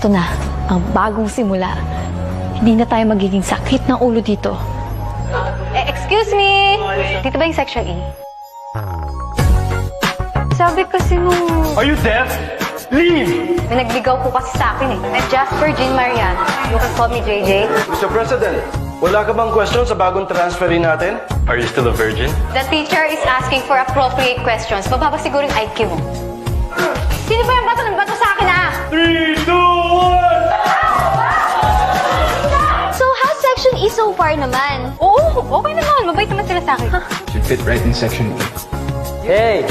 Eto na, ang bagong simula. Hindi na tayo magiging sakit ng ulo dito. Excuse me! Dito ba yung section E? Sabi kasi nung... Are you deaf? Leave! May nagligaw po kasi sa akin eh. I'm Jasper Jean Marian. You can call me JJ. Mr. President, wala ka bang question sa bagong transferee natin? Are you still a virgin? The teacher is asking for appropriate questions. Mababa siguro yung IQ mo. Sino ba yung bato ng bato sa akin ah? 3, 2, 1! So, how's section E so far naman? Oo, okay naman. Mabait naman sila sa akin. Should fit right in section E. Hey!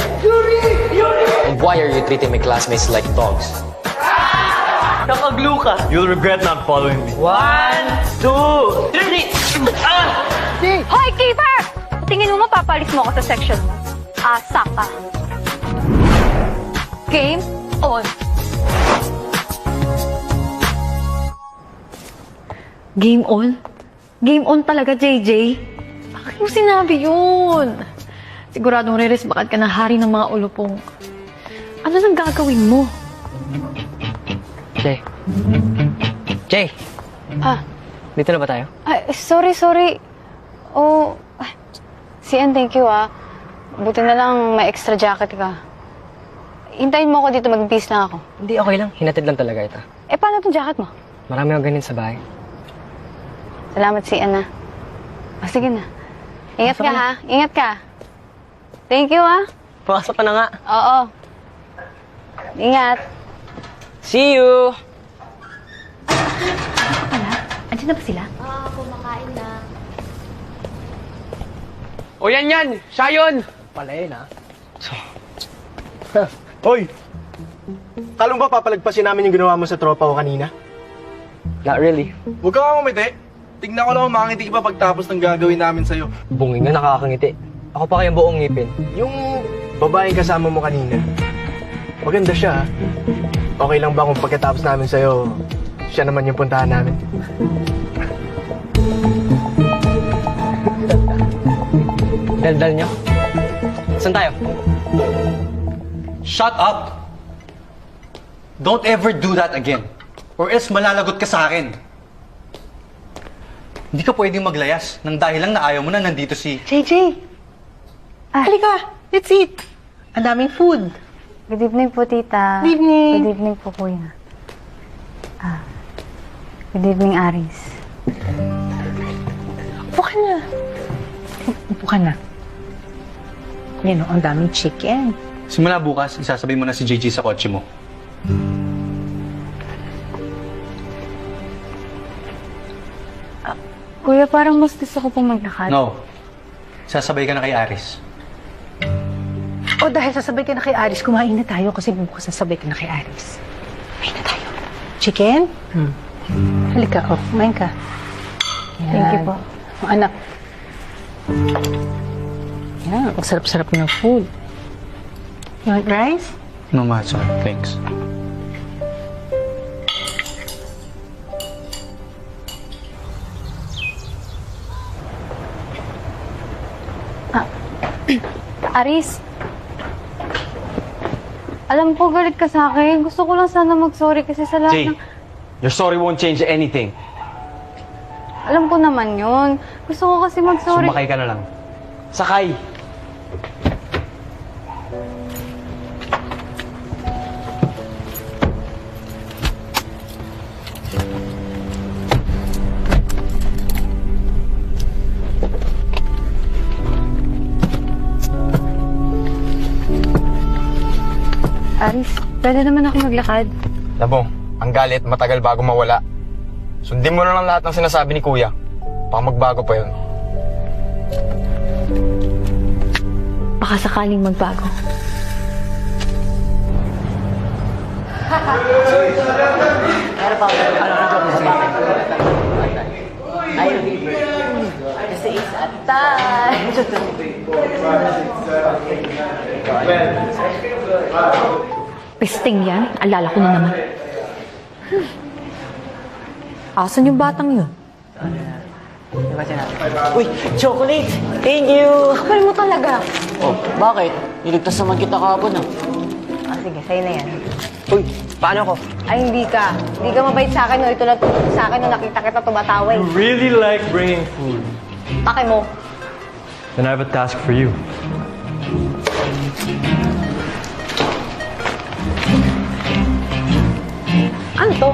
And why are you treating my classmates like dogs? Nakaglu ka. You'll regret not following me. 1, 2, 3! Hoy, keeper! Tingin mo mapapalis mo ako sa section mo? Asa ka. Game on. Game on? Game on talaga, JJ? Bakit mo sinabi yun? Siguradong re-resbakan ka ng hari ng mga ulupong. Ano nang gagawin mo? Jay. Jay! Ah, Dito na ba tayo? sorry. Oh, Sian, thank you ah. Buti na lang may extra jacket ka. Hintayin mo ako dito, mag-peace lang ako. Hindi, okay lang. Hinatid lang talaga ito. Eh, paano itong jacket mo? Marami akong ganyan sa bahay. Salamat, Sian ah. Sige na. Ingat ka ha. Ingat ka. Thank you ah. Pasok ka na nga. Oo. Ingat. See you! Andiyan na ba sila? Kumakain na. O yan! Siya yun! Pala yun, ha? Hoy! Kalong ba papalagpasin namin yung ginawa mo sa tropa ko kanina? Not really. Huwag ka nga umiti. Tignan ko lang kung makangiti ka pa pagtapos ng gagawin namin sa'yo. Bunging nga nakakangiti. Ako pa kayang buong ngipin. Yung babaeng kasama mo kanina, maganda siya, ha? Okay lang ba kung pagkatapos namin sa'yo, siya naman yung puntahan namin? Daldal nyo. Saan tayo? Shut up! Don't ever do that again. Or else malalagot ka sa akin. Hindi ka pwedeng maglayas nang dahil lang na ayaw mo na nandito si... JJ! Halika! Let's eat! Ang daming food. Good evening po, tita. Good evening. Good evening po, kuya. Good evening, Aris. Upo ka na. Upo ka na. Yan o, ang daming chicken. Simula bukas, isasabay mo na si JJ sa kotse mo. Kuya, parang mas gusto ko pong maglakad. No. Sasabay ka na kay Aris. O dahil sasabay ka na kay Aris, kumain na tayo kasi bukas sasabay ka na kay Aris. Kumain na tayo. Chicken? Halika, kumain ka. Yan. Thank you po. O, anak. Yan, ang sarap-sarap ng food. You want rice? No, ma, sorry. Thanks. Aris, alam ko galit ka sa akin. Gusto ko lang sana mag-sorry kasi sa lahat Jay, ng... your sorry won't change anything. Alam ko naman yun. Gusto ko kasi mag-sorry. Sumakay ka na lang. Sakay! Aris, pwede naman ako maglakad. Labong, ang galit matagal bago mawala. Sundin mo na lang lahat ng sinasabi ni Kuya. Baka magbago pa yun. Baka sakaling magbago. Pesting yan. Alala ko na naman. Asan yung batang yun? Uy, chocolate! Thank you! Kapal mo talaga. Oh, bakit? Niligtas naman kita kahapon ah. sige, sa'yo na yan. Uy, paano ko? Ay, hindi ka. Hindi ka mabait sa akin, no? Ito lang sa akin, nung nakita kita tumataway. Really like bringing food. Take mo. Then I have a task for you. Ano to?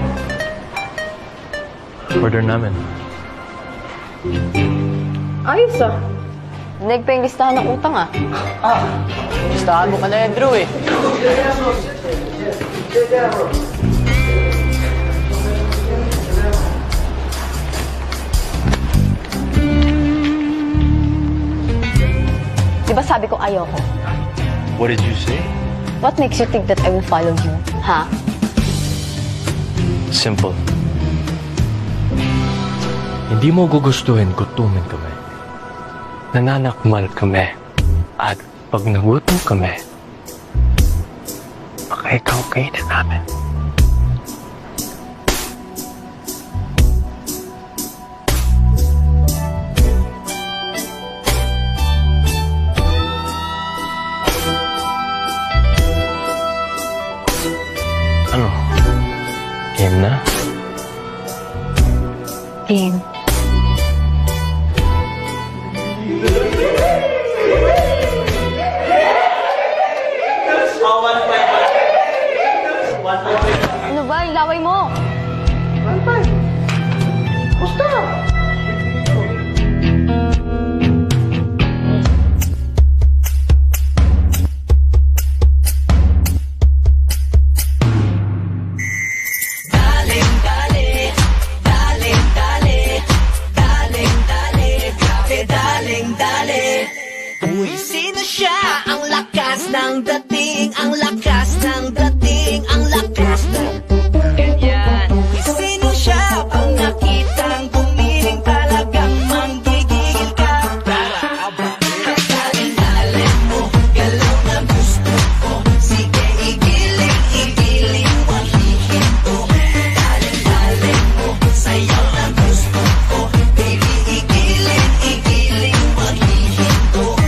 Order namin. Ayos ah. Nag pa yung listahan ng utang ah. Listahan mo ka na yan, Drew eh. Di ba sabi ko ayoko? What did you say? What makes you think that I will follow you? Ha? Simple. Hindi mo gugustuhin gutumin kami. Nananakmal kami. At pag nagutom kami, baka ikaw kainin namin. Ano? Game na? Game. Ano ba? Yung laway mo? Uy, sino siya? Ang lakas ng dating, ang lakas ng dating, ang lakas ng ganyan. Uy, sino siya? Pag nakitang gumiling talagang manggigigil ka. Halin-halin mo, galaw na gusto ko. Sige, igiling, wag hihinto. Halin-halin mo, sayaw na gusto ko. Baby, igiling, wag hihinto.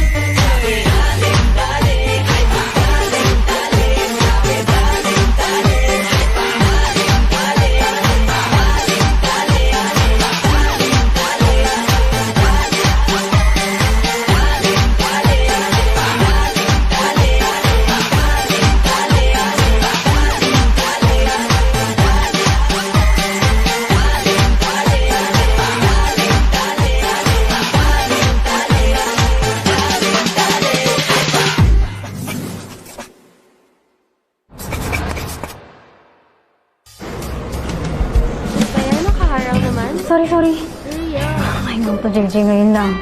Kaya nakaharang naman. Sorry. Ria. Ay, no to, JJ, ngayon lang.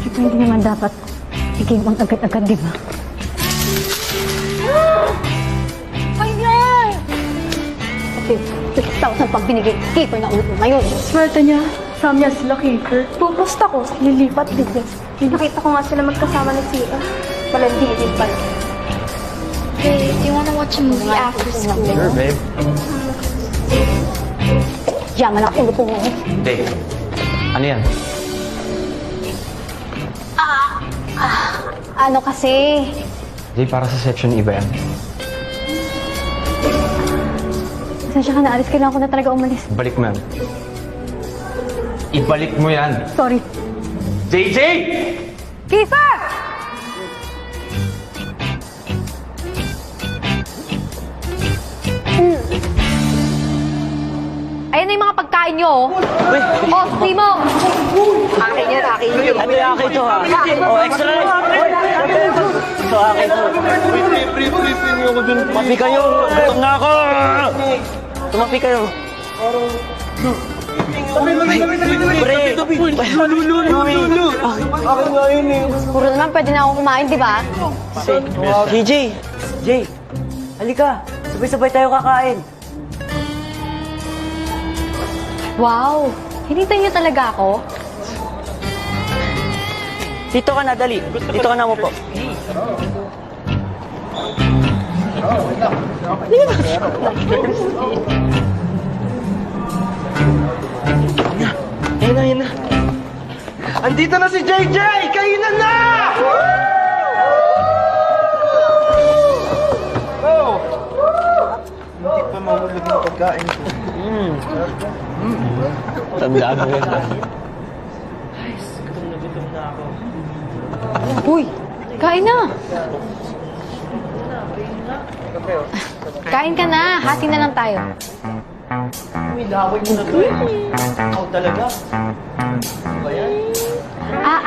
Siyempre, hindi naman dapat i-game on agad-agad, di ba? Ayan! Okay, 6,000 pag binigay. Keeper na ulo ngayon. Swerte niya. Samya sila keeper. Pupusta ko. Lilipat din. Nakita ko nga sila magkasama ni Sia. Palandi din pala. Hey, do you wanna watch a movie after school? Sure, babe. Yaman ang ulo ko ngayon. Dave, ano yan? Ano kasi? Dave, para sa section iba yan. Pasensya ka na, Aris. Kailangan ko na talaga umalis. Balik mo yan. Ibalik mo yan. Sorry. JJ! Kisa! Ayan na yung mga pagkain nyo, oh. Oh, suki mo! Akin yan. Ano yung akin to ha? Oh, extra rice. Ito akin to. Tumapi kayo. Gutom na ako. Tumapi kayo. Pre. Puro naman pwede na akong kumain, di ba? JJ. Jay. Halika. Sabay-sabay tayo kakain. Wow! Hinintay niyo talaga ako? Dito ka na, dali. Dito ka na mo po. Yan na. Andito na si JJ! Kainan na! Oh! mahulog ng pagkain ko. Tandaan mo yan. Uy, kain na. Kain ka na. Hati na lang tayo.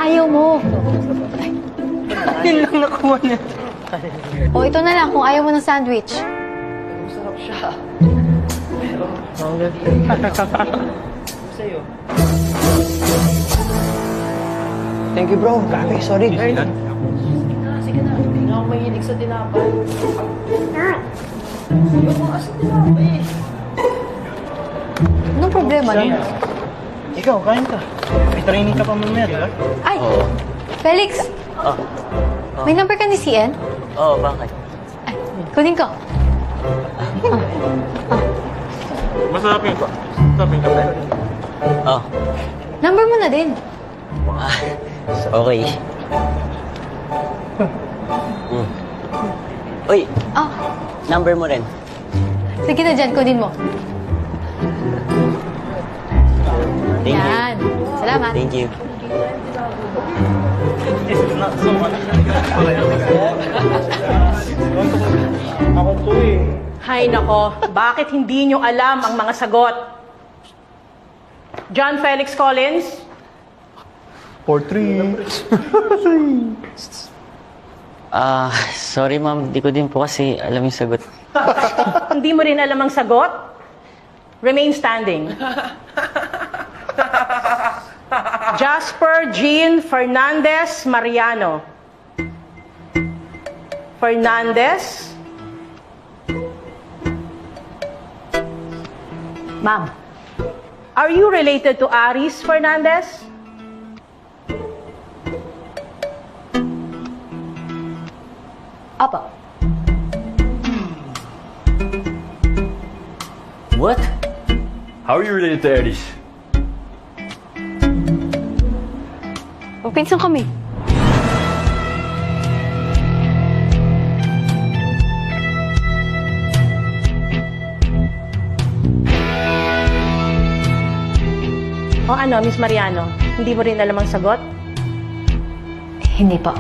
Ayaw mo. Yun lang nakuha niya. O, ito na lang kung ayaw mo ng sandwich. Thank you, bro. Grabe, sorry. Anong problema nun? Ikaw, kain ka. May training ka pa mamaya, di ba? Ay! Felix! May number ka ni CN? Oo, bakit? Ay, kunin ko. Masarapin ko. Masarapin ka. Oh, Number mo na din. okay. Uy, Oh, number mo rin. sige na dyan, kunin mo. Thank you. Yan. Salamat. Thank you. Ako to eh. Hay nako, bakit hindi nyo alam ang mga sagot? John Felix Collins, For 3. Sorry ma'am, di ko din po kasi alam yung sagot. hindi mo rin alam ang sagot? Remain standing. Jasper Jean Fernandez Mariano. Fernandez. Ma'am, are you related to Aris Fernandez? Apo. What? How are you related to Aries? Magpinsan kami. O ano, Miss Mariano, hindi mo rin alam ang sagot? Hindi pa.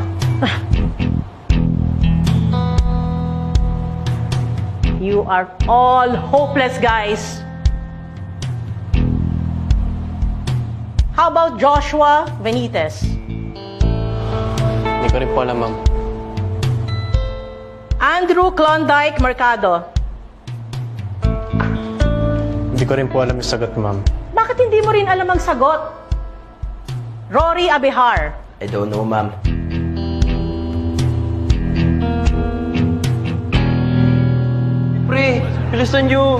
You are all hopeless, guys. How about Joshua Benitez? Hindi ko rin po alam ma'am. Andrew Klondike Mercado. Hindi ko rin po alam yung sagot, ma'am. Bakit hindi mo rin alam ang sagot? Rory Abehar. I don't know, ma'am. Pre, bilisan nyo.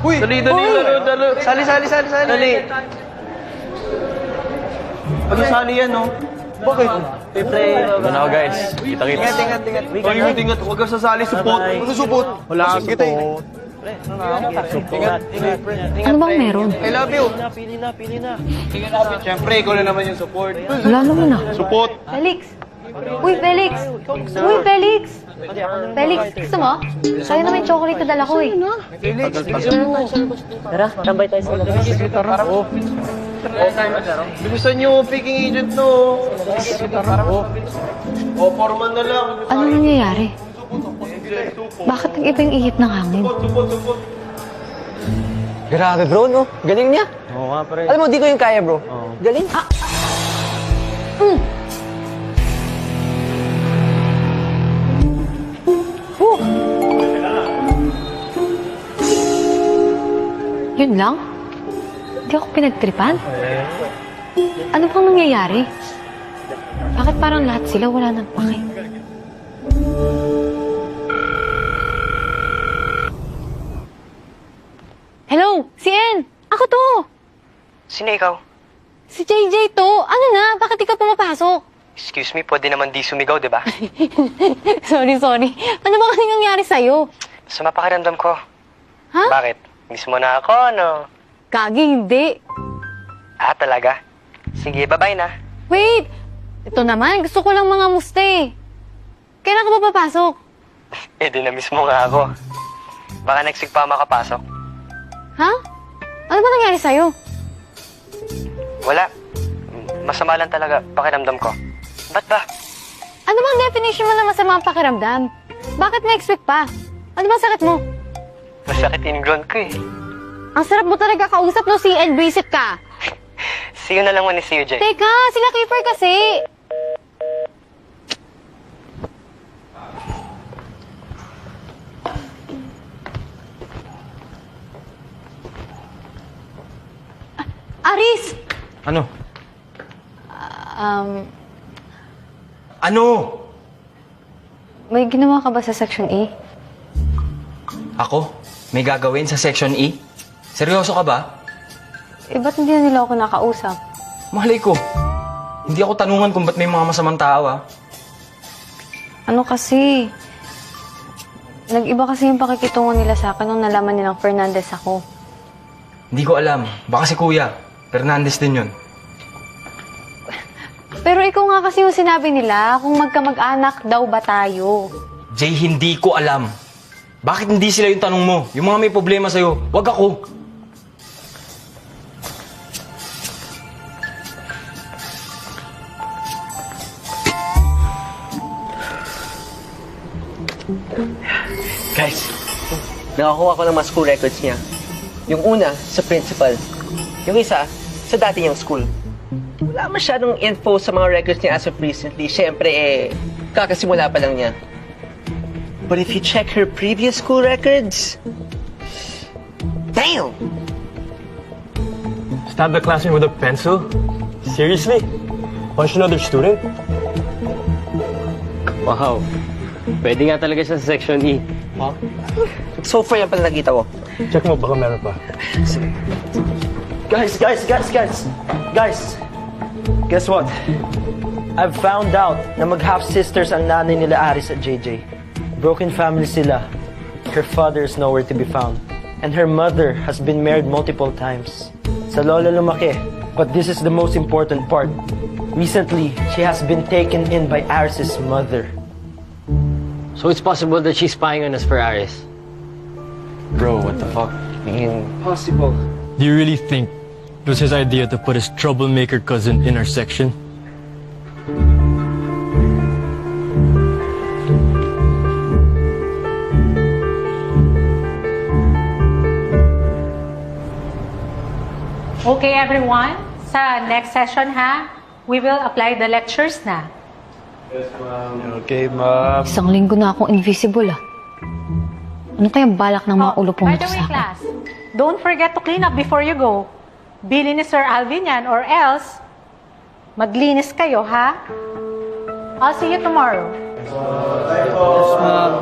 Uy! Dali. Sali. Dali. Pag-sali yan, no? Bakit? Pre, Ano ako guys? Kita-kita. Tingat. Huwag kang sasali. Support. Ano support? Wala kang support. Ano bang meron? I love you. Pili na. Siyempre, ikaw na naman yung support. Wala naman ah. Support. Felix! Uy, Felix! Uy, Felix! Felix, gusto mo? Sayang naman yung chocolate na dala ko eh. Tara, tambay tayo sa labas. Bilisan nyo, picking agent, no? O, foreman na lang. Ano nangyayari? Bakit nag-iba yung ihip ng hangin? Grabe bro, no? Galing niya. Oo nga, pre. Alam mo, di ko yung kaya bro. Galing. Yun lang? Hindi ako pinagtripan? Ano bang nangyayari? Bakit parang lahat sila wala nang pake? Hello? Si En! Ako to! Sino ikaw? Si JJ to! Ano na? Bakit di ka pumapasok? Excuse me, pwede naman di sumigaw, di ba? sorry. Ano ba kasi nangyari sa'yo? Sa mapakiramdam ko. Ha? Bakit? Miss mo na ako, no? Kagi, hindi. Ah, talaga? Sige, bye-bye na. Wait! Ito naman, gusto ko lang mga muste. Kailan ka ba papasok? Eh, di na-miss mo nga ako. Baka next week pa makapasok. Ha? Ano ba nangyari sa'yo? Wala. Masama lang talaga pakiramdam ko. Ba't ba? Ano bang definition mo na masamang pakiramdam? Bakit next week pa? Ano bang sakit mo? Masakit ingrown ko eh. Ang sarap mo talaga kausap no, si Ed, visit ka. See you na lang muna si CJ. Teka, sila Kiefer kasi. Aris! Ano? Ano? May ginawa ka ba sa Section E? Ako? May gagawin sa Section E? Seryoso ka ba? Eh, ba't hindi na nila ako nakausap? Malay ko. Hindi ako tanungan kung ba't may mga masamang tao, ah. Ano kasi? Nag-iba kasi yung pakikitungo nila sa akin nung nalaman nilang Fernandez ako. Hindi ko alam. Baka si Kuya. Fernandez din yun. Pero ikaw nga kasi yung sinabi nila kung magkamag-anak daw ba tayo. Jay, hindi ko alam. Bakit hindi sila yung tanong mo? Yung mga may problema sa'yo, wag ako. Guys, nakakuha ko ng mga school records niya. Yung una, sa principal. Yung isa, sa dati niyang school. Wala masyadong info sa mga records niya as of recently. Siyempre, kakasimula pa lang niya. But if you check her previous school records... Damn! Stab the classroom with a pencil? Seriously? Punch another student? Wow. Pwede nga talaga siya sa Section E. Huh? So far yan pala nakita ko. Check mo, baka meron pa. Guys! Guess what? I've found out na mag-half-sisters ang nanay nila Aris at JJ. Broken family sila. Her father is nowhere to be found. And her mother has been married multiple times. Sa lola lumaki. But this is the most important part. Recently, she has been taken in by Aris' mother. So it's possible that she's spying on us for Aris. Bro, what the fuck? Impossible. Do you really think it was his idea to put his troublemaker cousin in our section? Okay, everyone. Sa next session, ha? We will apply the lectures na. Okay, ma'am. Isang linggo na akong invisible, ah. Ano kayang balak ng mga ulo pong By ito the way, sa akin? class, don't forget to clean up before you go. Bili ni Sir Alvin yan, or else, maglinis kayo, ha? I'll see you tomorrow. Yes, ma'am.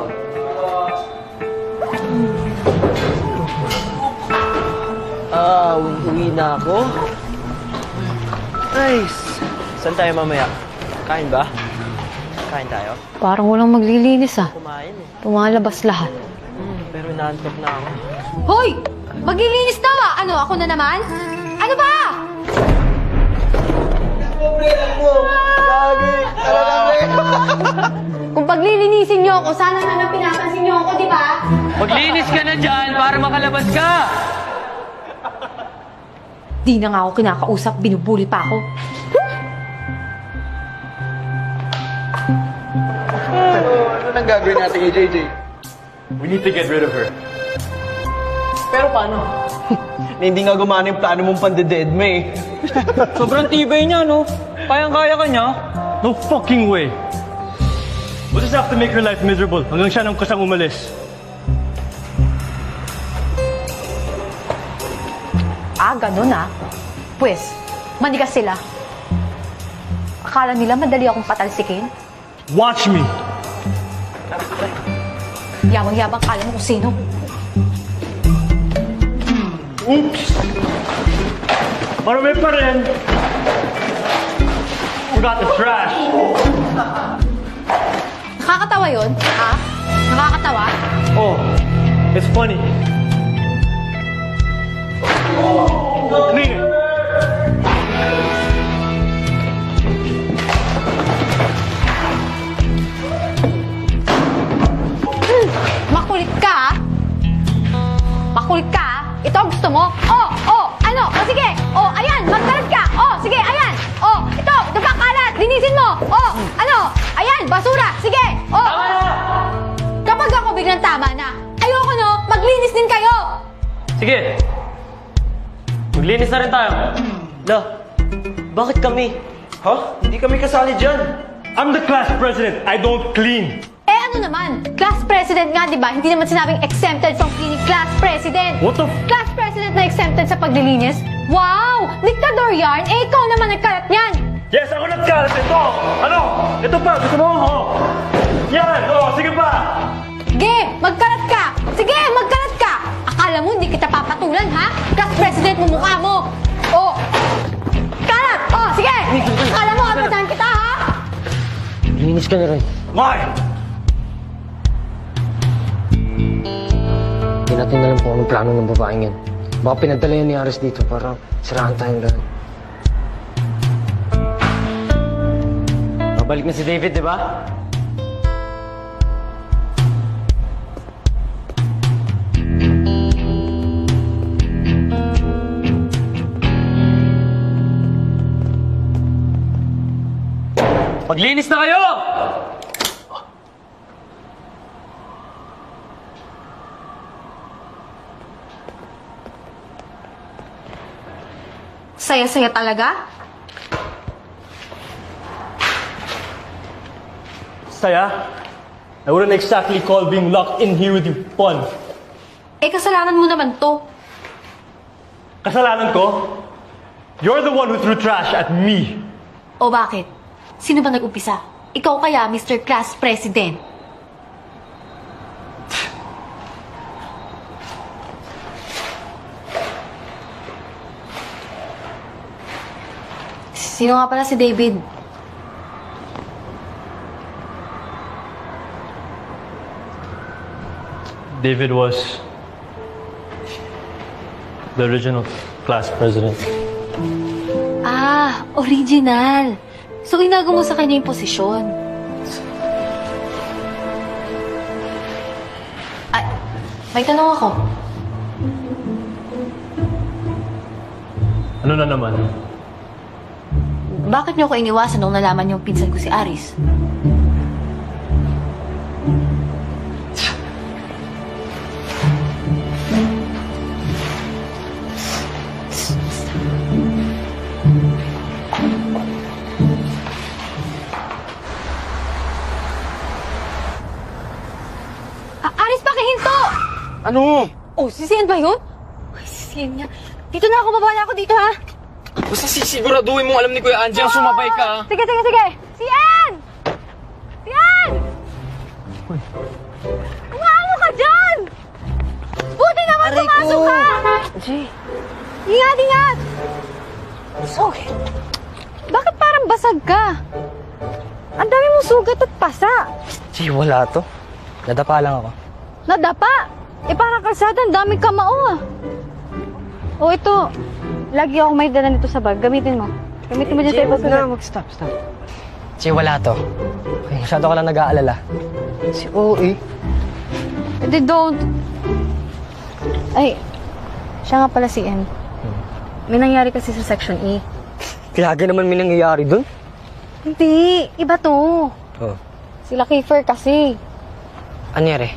Uwi na ako. Nice. Saan tayo mamaya? Kain ba? Kain tayo? Parang walang maglilinis, ah. Kumain eh. Pumalabas lahat. Pero naantok na ako. Hoy! Maglilinis daw ah! Ano, ako na naman? Ano ba? Kung paglilinisin niyo ako, sana naman pinapansin niyo ako, di ba? Maglinis ka na dyan para makalabas ka! Di na nga ako kinakausap, binubuli pa ako. Ano nang gagawin natin kay JJ? We need to get rid of her. Pero paano? Na hindi nga gumana yung plano mong pandeded mo eh. Sobrang tibay niya, no? Kayang-kaya ka niya. No fucking way! We'll just have to make her life miserable hanggang siya nang kusang umalis. Ganun ah. Pwes, manigas sila. Akala nila madali akong patalsikin? Watch me! Yabang-yabang kala mo kung sino. Oops! Marami pa rin! Forgot the trash! Nakakatawa yun, ha? Nakakatawa? Oh, it's funny. Clean it! Makulit ka, ha? mo? Ano? Sige. Ayan, magkalat ka. Sige, ayan. Ito pa kalat. Linisin mo. Ano? Ayan, basura. Sige. Kapag ako biglang tama na, ayoko no, maglinis din kayo. Sige. Maglinis na rin tayo. Bakit kami? Hindi kami kasali dyan. I'm the class president. I don't clean. Ano naman? Class president nga, di ba? Hindi naman sinabing exempted from cleaning. Class president. What the Class president na exempted sa paglilinis? Wow! Diktador yarn? Ikaw naman nagkalat niyan. Yes, ako nagkalat ito. Ano? Ito pa, gusto mo? Yan, sige pa. Sige, magkalat ka. Sige, magkalat ka. Akala mo hindi kita papatulan, ha? Class president mo mukha mo. Kalat! Sige! Akala mo kapatahan kita, ha? Linis ka na rin. Mark! Hindi natin alam kung anong plano ng babaeng yan. Baka pinadala yan ni Aris dito para sirahan tayong lahat. Babalik na si David, di ba? Maglinis na kayo! Saya-saya talaga? Saya, I wouldn't exactly call being locked in here with you fun. Kasalanan mo naman to. Kasalanan ko? You're the one who threw trash at me. O bakit? Sino ba nag-umpisa? Ikaw kaya, Mr. Class President? Sino nga pala si David? David was the original class president. Original. So, inago mo sa kanya yung posisyon. May tanong ako. Ano na naman? Bakit niyo ko iniwasan nung nalaman yung pinsan ko si Aris? Aris, pakihinto! Ano? Si Sian ba yun? Si Sian niya. Dito na ako, baba na ako dito, ha? Basta sisiguraduhin mo alam ni Kuya Angie ang sumabay ka. Sige. Sian! Sian! Umaano ka dyan! Buti naman pumasok ka! Ingat! Okay. Bakit parang basag ka? Ang dami mong sugat at pasa. Wala to. Nadapa lang ako. Nadapa? Parang kalsada, ang daming kamao, ah. Ito. Lagi ako may dala nito sa bag. Gamitin mo. Gamitin mo dyan sa iba sa Stop. Wala to. Okay, masyado ka lang nag-aalala. Si OA. They don't. Ay, siya nga pala si M. May nangyari kasi sa Section E. Kailangan naman may nangyayari dun. Hindi, iba to. Sila Kiefer kasi. Anyari?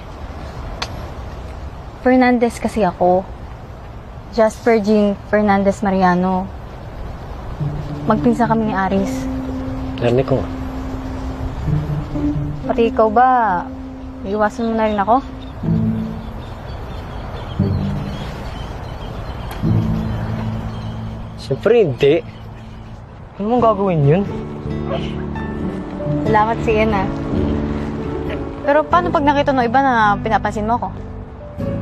Fernandez kasi ako. Jasper Jean Fernandez Mariano. Magpinsa kami ni Aris. Narinig ko nga. Pati ikaw ba, iiwasan mo na rin ako? Siyempre hindi. Ano mong gagawin yun? Salamat si Ian, ah. Pero paano pag nakita ng iba na pinapansin mo ako?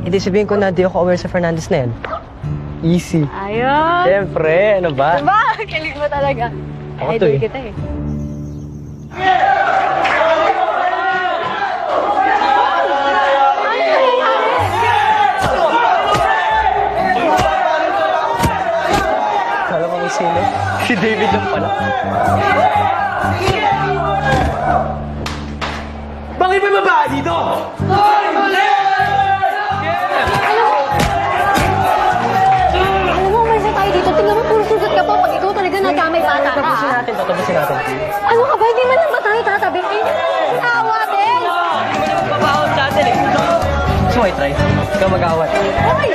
Hindi sabihin ko na di ako aware sa Fernandez na yan. Easy. Ayun! Siyempre, ano ba? Diba? Kilig mo talaga. Ako to eh. Kita eh. Kala ko may sino. Si David lang pala. Bakit may babae dito? Hoy! Mali! Tapusin natin. Ano ka ba? Hindi man lang ba tayo tatabi? Awa din! Babawat natin eh. So, I try. Ikaw mag-awat. Hoy!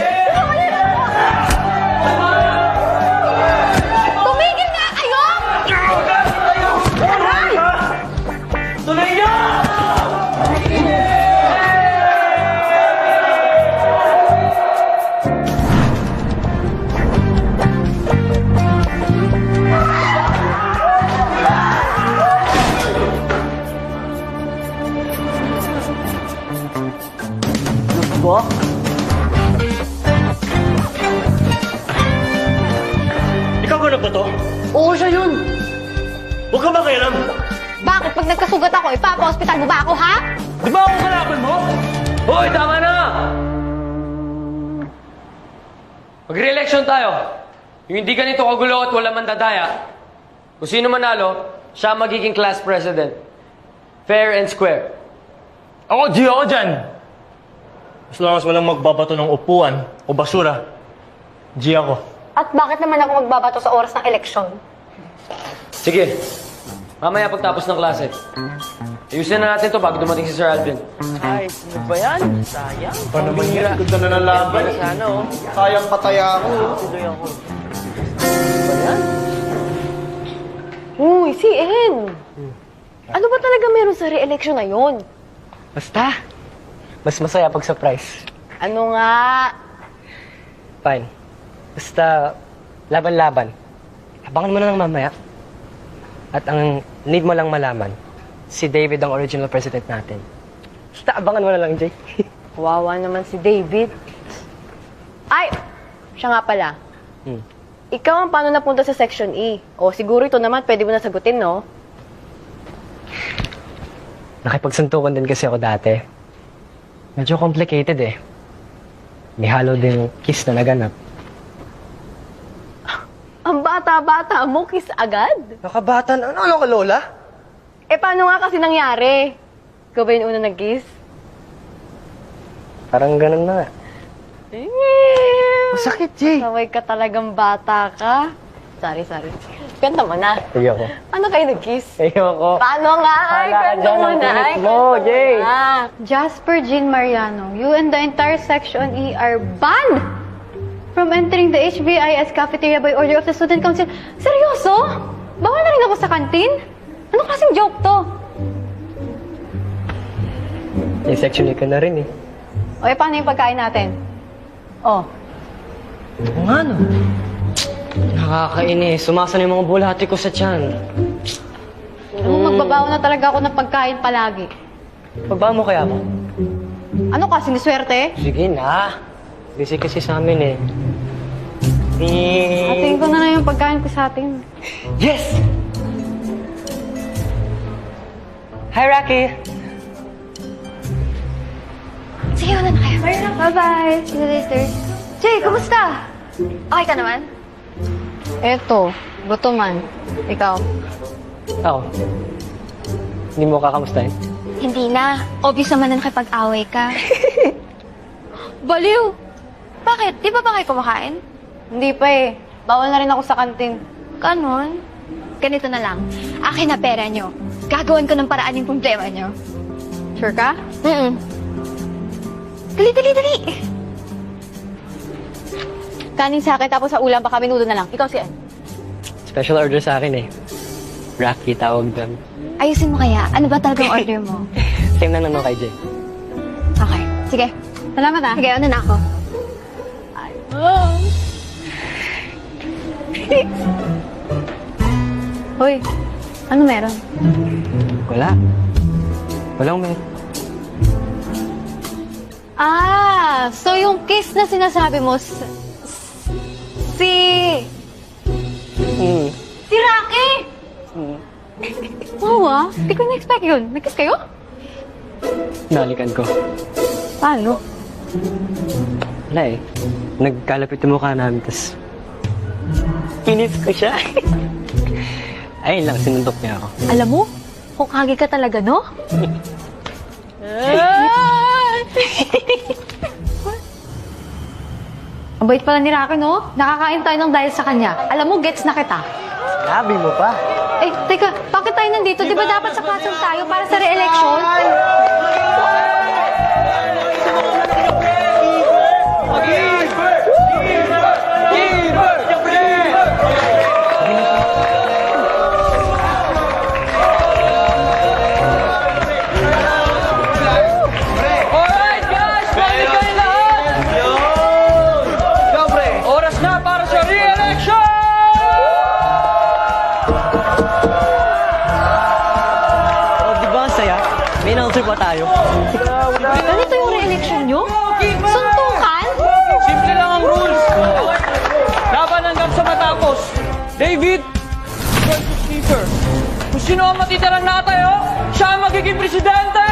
Tumigil nga kayo! Aray! Tuloy niyo! Ba? Ikaw ba nagbato? Oo, siya yun. Huwag ka makialam. Bakit pag nagkasugat ako, ipapa-hospital mo ba ako, ha? Di ba ako kalaban mo? Hoy, tama na! Mag-re-election tayo. Yung hindi ganito kagulo at wala mandadaya. Kung sino manalo, siya magiging class president. Fair and square. Ako, G ako dyan. As long as walang magbabato ng upuan o basura, G ako. At bakit naman ako magbabato sa oras ng eleksyon? Sige. Mamaya pagtapos ng klase. Ayusin na natin to bago dumating si Sir Alvin. Ay, sino ba yan? Sayang. Pa naman yan? Ganda na ng laban. Sana, oh. Kayang pataya ako. Tuloy ako. Uy, si En! Ano ba talaga meron sa re-election na yun? Basta. Mas masaya pag surprise. Ano nga? Fine. Basta, laban-laban. Abangan mo na lang mamaya. At ang need mo lang malaman, si David ang original president natin. Basta abangan mo na lang, Jay. Wawa naman si David. Ay! Siya nga pala. Ikaw ang paano napunta sa Section E. O siguro ito naman, pwede mo na sagutin, no? Nakipagsuntukan din kasi ako dati. Medyo complicated eh. May halo din kiss na naganap. Ang bata-bata mo, kiss agad? Nakabata na? Ano ka, Lola? Eh, paano nga kasi nangyari? Ikaw ba yung una nag-kiss? Parang ganun na nga. Masakit, Jay. Saway ka talagang bata ka. Sorry. Kwento mo na. Ayoko. Ano kayo nag-kiss? Ayoko. Paano nga? Ay, kwento mo na. Ay, mo, Jay. Jasper Jean Mariano, you and the entire Section E are banned from entering the HBIS cafeteria by order of the Student Council. Seryoso? Bawal na rin ako sa kantin? Anong klaseng joke to? May section ka na rin eh. O, paano yung pagkain natin? Oh. Oo nga, no. Nakakainis. Sumasan yung mga bulati ko sa tiyan. Magbabawa na talaga ako ng pagkain palagi. Pagbawa mo kaya mo? Ano ka, siniswerte? Sige na. Busy kasi sa amin eh. Atin ko na lang yung pagkain ko sa atin. Yes! Hi, Rocky! Sige, wala na kayo. Bye-bye. See you later. Jay, kumusta? Okay ka naman? Eto, gutuman. Ikaw? Ako. Hindi mo kakamustahin? Hindi na. Obvious naman na nakipag-away ka. Baliw! Bakit? Di ba ba kayo kumakain? Hindi pa eh. Bawal na rin ako sa kantin. Ganon. Ganito na lang. Akin na pera nyo. Gagawin ko ng paraan yung problema nyo. Sure ka? Dali! Kanin sa akin, tapos sa ulam, baka minudo na lang. Ikaw si En. Special order sa akin eh. Rocky tawag doon. Ayusin mo kaya. Ano ba talagang order mo? Same lang naman kay Jay. Okay. Sige. Salamat ah. Sige, ano na ako? Hoy, ano meron? Wala. Walang may... So yung kiss na sinasabi mo, si Rocky! Wow, hindi ko na-expect yun. Nag-kiss kayo? Nalikan ko. Paano? Wala eh. Nagkalapit yung mukha namin, tas... Pinis ko siya. Ayun lang, sinundok niya ako. Alam mo, hukagi ka talaga, no? Ang bait pala ni Rocky, no? Nakakain tayo ng dahil sa kanya. Alam mo, gets na kita. Sabi mo pa. Eh, teka, bakit tayo nandito? Di ba dapat sa Quezon tayo para sa re-election? Alright guys, balik kayo lahat! Oras na para sa re-election! Oh, di ba ang saya? May announcer pa tayo. Ganito yung re-election nyo? Suntukan? Simple lang ang rules. Laban hanggang sa matapos. David versus Keeper. Kung sino ang matitirang natayo, siya ang magiging presidente!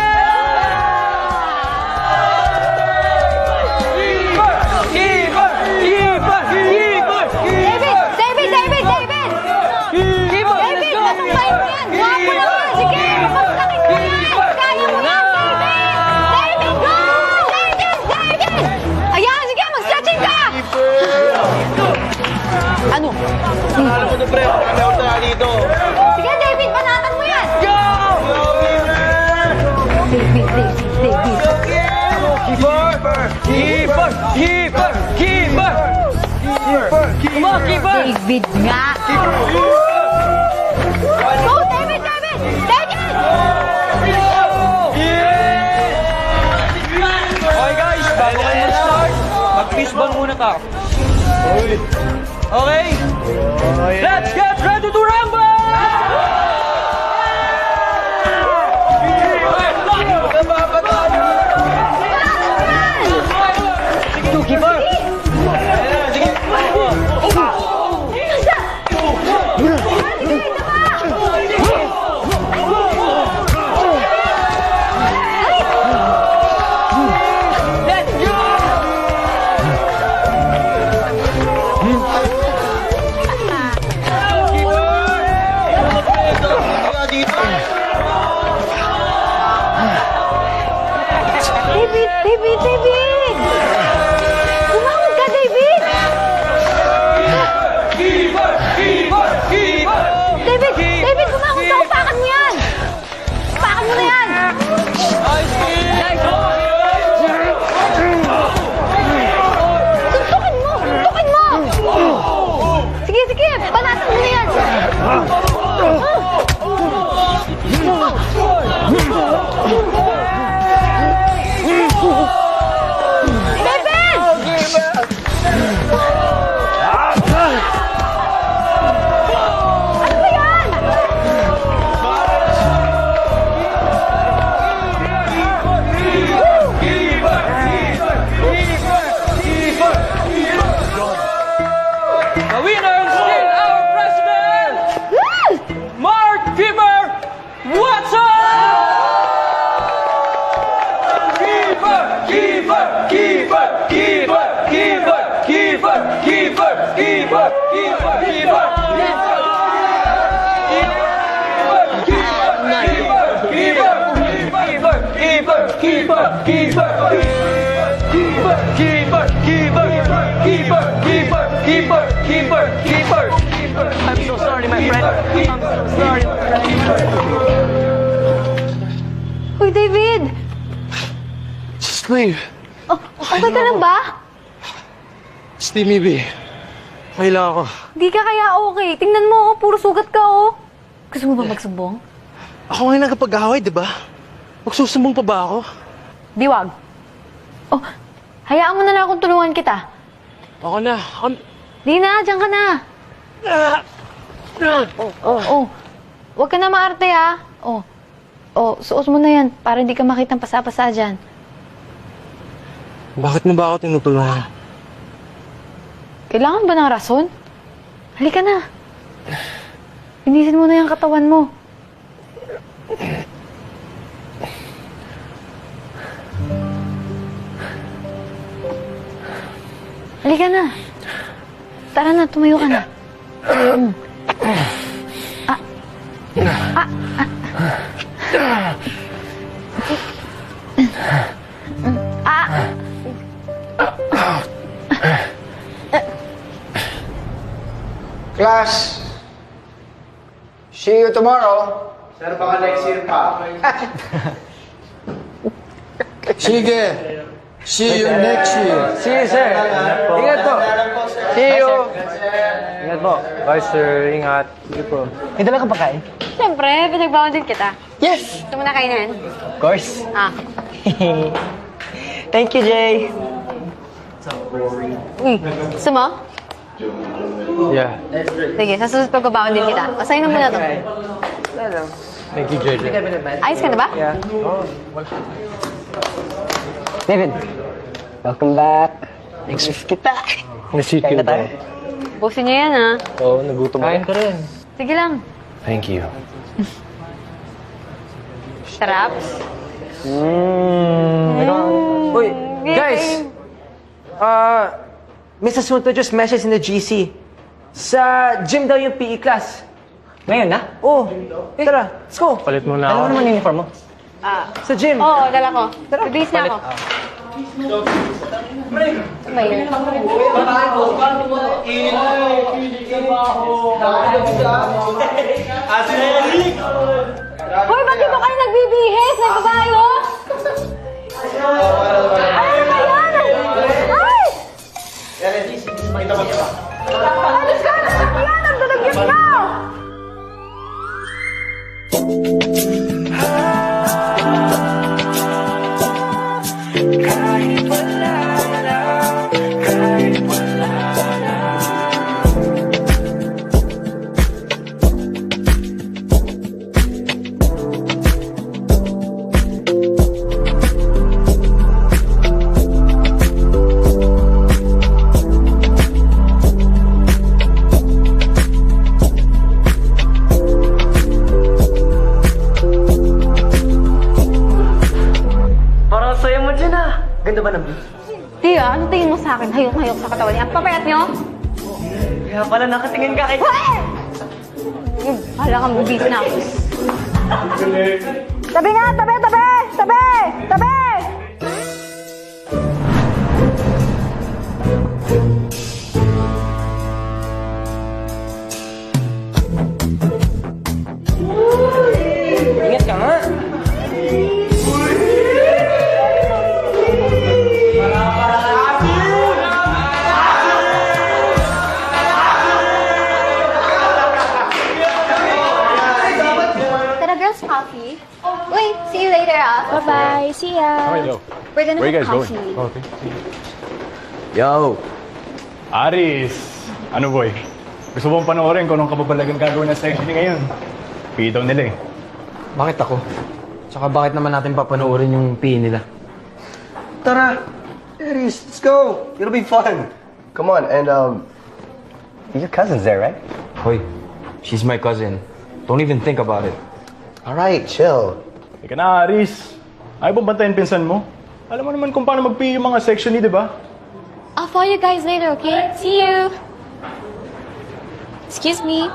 Keeper! Keeper! Keeper! Keeper! David! Keeper! David, masumpahin mo yan! Gwapo naman! Sige, mapagkakit mo yan! Kaya mo yan, David! David, go! David! Ayan, sige, mag-stretching ka! Ano? Sige, David, banatan mo yan! David! Keeper! Keeper! Keeper! Keeper! Come on, Keeper! David nga! Go, David! David! Okay guys, bago kayo mag-start, mag-fist bump muna ka. Okay? Let's get ready to rumble! Sige, Keeper! David! Tumawag ka, David! Keeper! Keeper! Keeper! David, tumawag ka! Upakan mo yan! Upakan mo na yan! Suntukin mo! Sige, banatan mo na yan! The winner is still our president, Mark Keeper Watson! Keeper! Keeper! Keeper! Keeper! Keeper! Keeper! Keeper! Keeper! Keeper! Keeper! I'm so sorry, my friend. I'm so sorry. Uy, David! Just leave. Oh, okay ka lang ba? Steamy B. Okay lang ako. Di ka kaya okay. Tingnan mo, puro sugat ka, oh. Gusto mo ba magsumbong? Ako ngayon nagkapag-away, di ba? Magsusumbong pa ba ako? Di wag. Oh, hayaan mo na lang akong tulungan kita. Ako na. Di na, dyan ka na. Oh. Huwag ka na maarte, ha? Oh, suot mo na yan para hindi ka makitang pasa-pasa dyan. Bakit mo ba ako tinutulungan? Kailangan ba ng rason? Halika na. Pinisin mo na yung katawan mo. Halika na. Tara na, tumayo ka na. Class, See you tomorrow. Sir, baka next year pa. Sige. See you next year. See you, sir. Ingat po. See you. Ingat po. Bye, sir. Ingat. Sige po. May dala kang pagkain? Siyempre, pinagbawan din kita. Yes! Gusto mo na kainin? Of course. Ah. Thank you, Jay. Gusto mo? Yeah. Sige, sa susunod pagbabawan din kita. Pasayin mo muna to. Thank you, JJ. Ayos ka na ba? Yeah. David, welcome back. Thanks kita. Nasi Kain na tayo. Busin niyo yan, ha? Oo, nagutom Kain ka rin. Sige lang. Thank you. Sarap. Uy, guys! Mrs. Sunto just messaged in the GC. Sa gym daw yung PE class. Ngayon na? Oo. Tara, let's go. Palit mo na Dala ako. mo naman yung uniform mo. Sa gym. Oo, dala ko. Bibis na ako. Ba yun? Hoy, ba't di ba kayo nagbibihis? Nagbabayo? Ay, ano yan? Ay! Alis ka! Yan! Ang dalagyan ka! Parang saya mo dyan ah. Ganda ba ng view? Tia, ano tingin mo sa akin? Hayok-hayok sa katawan niya. Ang papayat niyo? Kaya pala nakatingin ka kay... Hala kang bubis na ako. Tabi nga! Tabi! Tabi! Tabi! Tabi! Ingat ka nga. Tara, girls, coffee. Wait, see you later, ah. Bye-bye. See ya. We're gonna have coffee. Yo. Aris! Ano boy? Gusto mong panoorin kung anong kababalagan gagawin ng section ngayon? PE daw nila eh. Bakit ako? Tsaka bakit naman natin papanoorin yung PE nila? Tara! Aries, let's go! It'll be fun! Come on, and your cousin's there, right? Hoy, she's my cousin. Don't even think about it. Alright, chill. Ika na, Aris. Ayaw bang bantayan pinsan mo? Alam mo naman kung paano mag-PE yung mga section ni, di ba? I'll follow you guys later, okay? See you. Excuse me.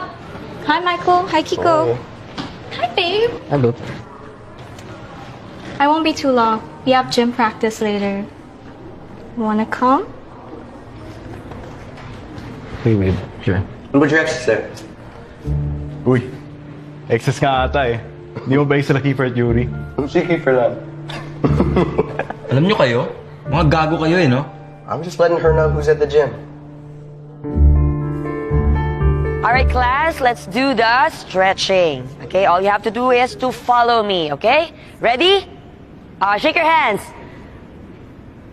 Hi, Michael. Hi, Kiko. Hi, babe. Hello. I won't be too long. We have gym practice later. Wanna come? Hey, babe. Sure. What's your exes there? Uy, excess nga ata eh. Di mo ba yung sila Kiefer at Yuri? Si Kiefer lang. Alam nyo kayo? Mga gago kayo eh, no? I'm just letting her know who's at the gym. All right, class, let's do the stretching. Okay, all you have to do is to follow me, okay? Ready? Shake your hands.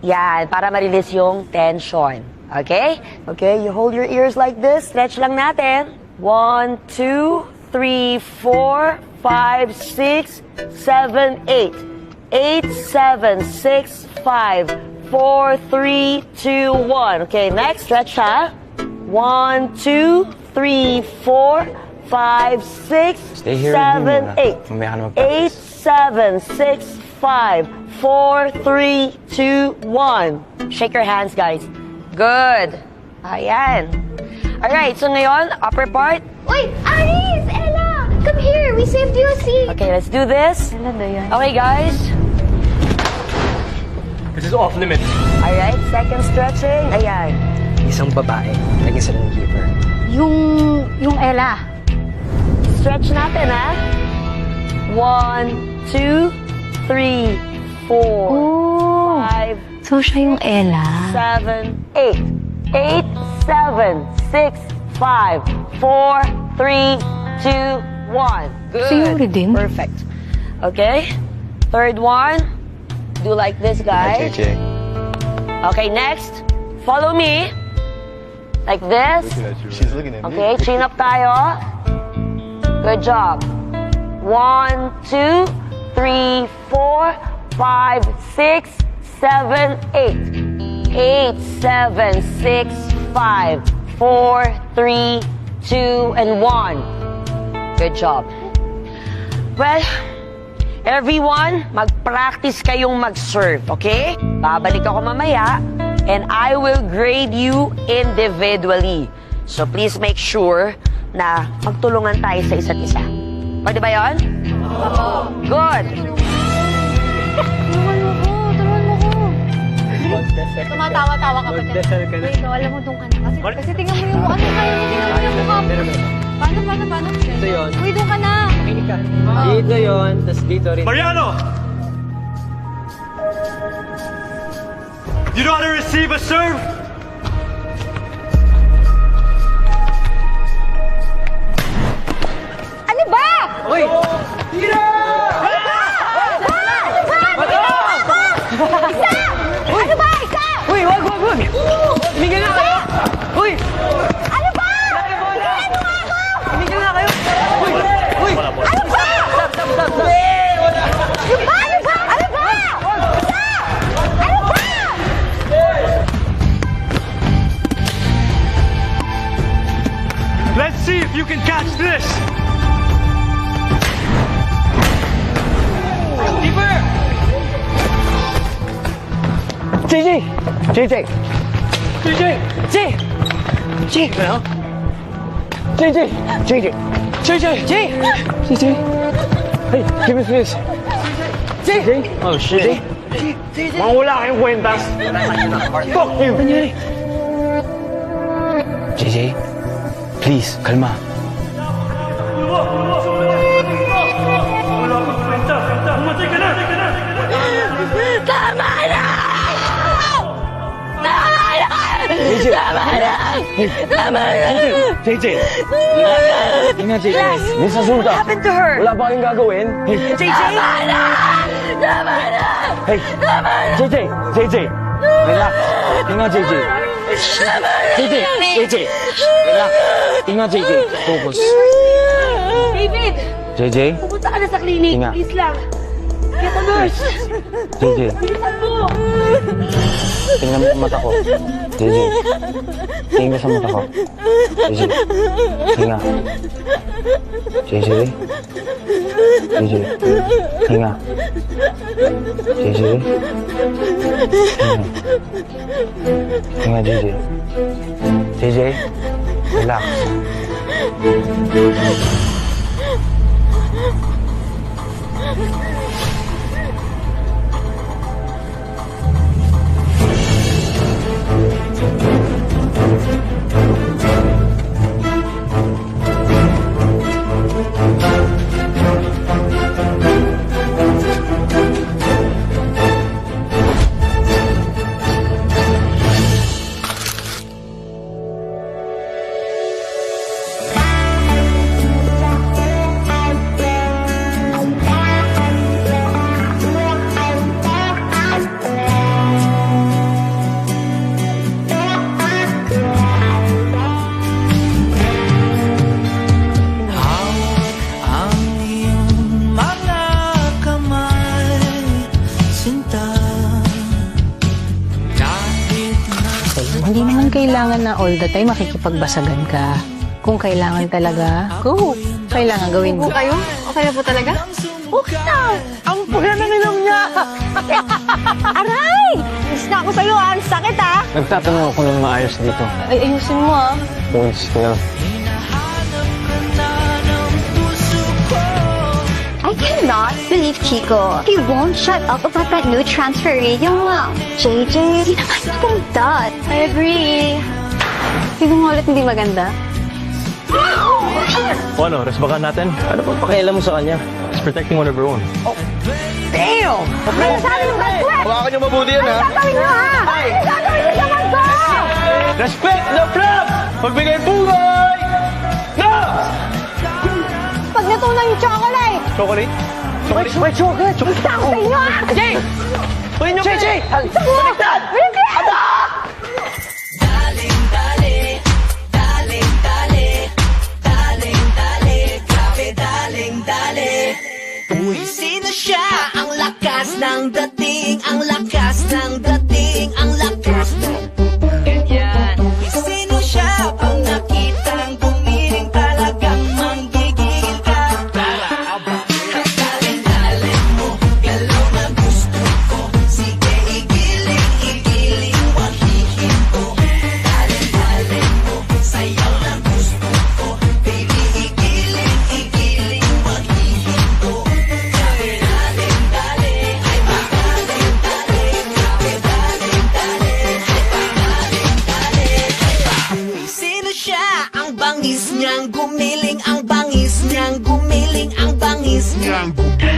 Yan, para ma-release yung tension. Okay? Okay, you hold your ears like this. Stretch lang natin. 1, 2, 3, 4, 5, 6, 7, 8. 8, 7, 6, 5, 4, 3, 2, 1. Okay, next, stretch ha. 1, 2, 3, 4, 5, 6, Stay here 7, 8. Mamaya ka na 8, 7, 6, 5, 4, 3, 2, 1. Shake your hands, guys. Good. Ayan. Alright, so ngayon, upper part. Wait, Aris! Ella! Come here! We saved you a seat! Okay, let's do this. Okay, guys. This is off limits. Alright, second stretching. Ayan. Isang babae. Lagyan sila ng Kiefer. Yung Ella. stretch natin, ha? 1, 2, 3, 4, 5, So, siya yung Ella. 7, 8. 8, 7, 6, 5, 4, 3, 2, 1. Good. So, yung rhythm? Perfect. Okay. Third one. Do like this, guys. JJ. Okay, next. Follow me. Like this. She's looking at me. Okay, chin up tayo. Good job. 1, 2, 3, 4, 5, 6, 7, 8. 8, 7, 6, 5, 4, 3, 2, and 1. Good job. Well, everyone, mag-practice kayong mag-serve, okay? Babalik ako mamaya, and I will grade you individually. So please make sure na magtulungan tayo sa isa't isa. Pwede ba yun? Good. Tumatawa-tawa ka pa dyan. Wait, no, alam mo, doon ka na. Kasi tingnan mo yung ano kayo, tingnan mo yung mukha mo. Paano? Ito yun. Uy, doon ka na. Dito yun, tas dito rin. Mariano! You know how to receive a serve? Ano ba? Uy! Isa! Ano ba? Isa! Uy, wag! Tumigil na kayo! Uy! Ano ba? Bigyan mo nga ako! Tumigil na kayo! Uy! Ano ba? Stop! Ano ba? Ano ba? Isa! Ano ba? Let's see if you can catch this! Keeper! JJ! JJ! Hey, give me this. JJ! Oh, shit. Mga wala kayong kwentas. Fuck you! JJ, please, kalma. Tama na! JJ! Tingnan, JJ. Miss Azulta. What happened to her? Wala ba kayong gagawin? JJ? Tama na! Hey, JJ! Relax. Tingnan, JJ. JJ! Relax. Tingnan, JJ. Focus. David! JJ? Pupunta ka na sa clinic. Tinga. Please lang. Get a nurse. JJ. Bilisan mo. Tingnan mo ang mata ko. JJ. Tingnan sa mata ko. JJ. Hinga. JJ. JJ. Hinga. JJ. Hinga, JJ. JJ. Relax. Hindi naman kailangan na all the time makikipagbasagan ka. Kung kailangan talaga, go. Kailangan gawin mo. Kayo? Okay na po talaga? Okay na! Ang pula ng ilong niya! Aray! Miss na ako sa'yo, ah. Ang sakit, ah. Nagtatanong ako ng maayos dito. Ay, ayusin mo, ah. Hold still. I cannot believe Chico. He won't shut up about that new transfer radio nga. JJ, hindi naman maganda. I agree. Sino nga ulit hindi maganda? O ano, resbakan natin? Ano pang pakialam mo sa kanya? It's protecting one of our own. Damn! Ano sabi yung respect? Hawakan niyo mabuti yan, ha? Ano gagawin nyo, ha? Ano gagawin nyo sa bangko? Respect the flag! Magbigay buhay! No! Pag natunan yung chocolate! Chocolate? May chocolate! Gusto ko sa inyo, ha? Jay! Tuloy niyo, Jay! Baliktad! Ada! Uy, sino siya? Ang lakas ng dating, ang lakas ng dating, ang lakas ng ganyan. Uy, sino siya? Pag nakitang gumiling talagang manggigil ka. Tara, aba, daling mo, galaw na gusto ko. Sige, igiling, wag hihinto. Daling mo, sayaw na gusto ko. Baby, igiling, wag hihinto. Sino siya? Ang bangis niyang gumiling, ang bangis niyang gumiling, ang bangis niyang gumiling.